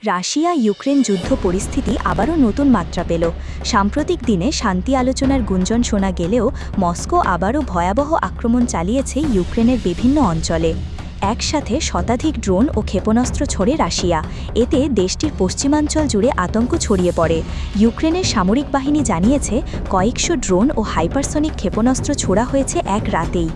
Russia Ukraine যুদ্ধ পরিস্থিতি আবারও নতুন মাত্রা পেল। সাম্প্রতিক দিনে শান্তি আলোচনার গুঞ্জন শোনা গেলেও মস্কো আবারও ভয়াবহ আক্রমণ চালিয়েছে ইউক্রেনের বিভিন্ন অঞ্চলে। একসাথে শতাধিক ড্রোন ও ক্ষেপণাস্ত্র ছোড়ে রাশিয়া। এতে দেশটির পশ্চিমাঞ্চল জুড়ে আতঙ্ক ছড়িয়ে পড়ে। ইউক্রেনের সামরিক বাহিনী জানিয়েছে কয়েকশো ড্রোন ও হাইপারসনিক ক্ষেপণাস্ত্র ছোড়া হয়েছে এক রাতেই।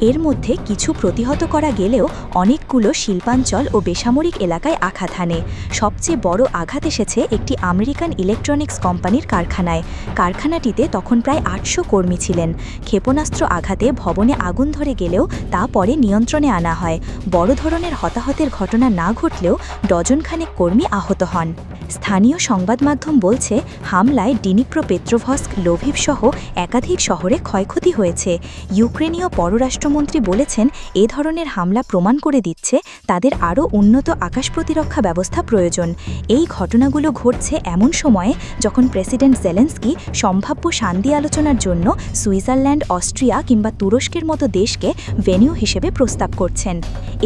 এর মধ্যে কিছু প্রতিহত করা গেলেও অনেকগুলো শিল্পাঞ্চল ও বেসামরিক এলাকায় আঘাত হানে। সবচেয়ে বড় আঘাত এসেছে একটি আমেরিকান ইলেকট্রনিক্স কোম্পানির কারখানায়। কারখানাটিতে তখন প্রায় ৮০০ কর্মী ছিলেন। ক্ষেপণাস্ত্র আঘাতে ভবনে আগুন ধরে গেলেও তা পরে নিয়ন্ত্রণে আনা হয়। বড় ধরনের হতাহতের ঘটনা না ঘটলেও ডজনখানেক কর্মী আহত হন। স্থানীয় সংবাদ মাধ্যম বলছে, হামলায় ডিনিপ্রোপেট্রোভস্ক, লোভিভ সহ একাধিক শহরে ক্ষয়ক্ষতি হয়েছে। ইউক্রেনীয় পররাষ্ট্রমন্ত্রী বলেছেন, এ ধরনের হামলা প্রমাণ করে দিচ্ছে তাদের আরও উন্নত আকাশ প্রতিরক্ষা ব্যবস্থা প্রয়োজন। এই ঘটনাগুলো ঘটছে এমন সময়ে যখন প্রেসিডেন্ট জেলেন্সকি সম্ভাব্য শান্তি আলোচনার জন্য সুইজারল্যান্ড, অস্ট্রিয়া কিংবা তুরস্কের মতো দেশকে ভেন্যু হিসেবে প্রস্তাব করছেন।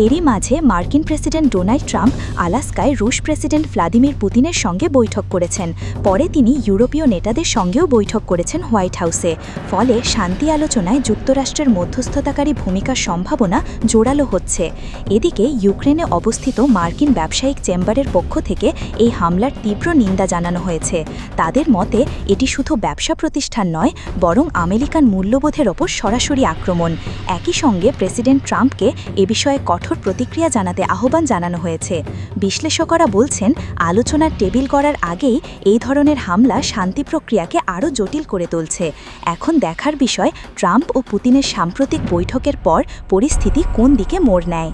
এরই মাঝে মার্কিন প্রেসিডেন্ট ডোনাল্ড ট্রাম্প আলাস্কায় রুশ প্রেসিডেন্ট ভ্লাদিমির পুতিনের সঙ্গে বৈঠক করেছেন। পরে তিনি ইউরোপীয় নেতাদের সঙ্গেও বৈঠক করেছেন হোয়াইট হাউসে। ফলে শান্তি আলোচনায় যুক্তরাষ্ট্রের মধ্যস্থতাকারী ভূমিকার সম্ভাবনা জোরালো হচ্ছে। এদিকে ইউক্রেনে অবস্থিত মার্কিন ব্যবসায়িক চেম্বারের পক্ষ থেকে এই হামলার তীব্র নিন্দা জানানো হয়েছে। তাদের মতে এটি শুধু ব্যবসা প্রতিষ্ঠান নয়, বরং আমেরিকান মূল্যবোধের ওপর সরাসরি আক্রমণ। একই সঙ্গে প্রেসিডেন্ট ট্রাম্পকে এ বিষয়ে কঠোর প্রতিক্রিয়া জানাতে আহ্বান জানানো হয়েছে। বিশ্লেষকরা বলছেন, আলোচনার টেবিল করার আগেই এই ধরনের হামলা শান্তি প্রক্রিয়াকে আরও জটিল করে তুলছে। এখন দেখার বিষয় ট্রাম্প ও পুতিনের সাম্প্রতিক বৈঠকের পর পরিস্থিতি কোন দিকে মোড় নেয়।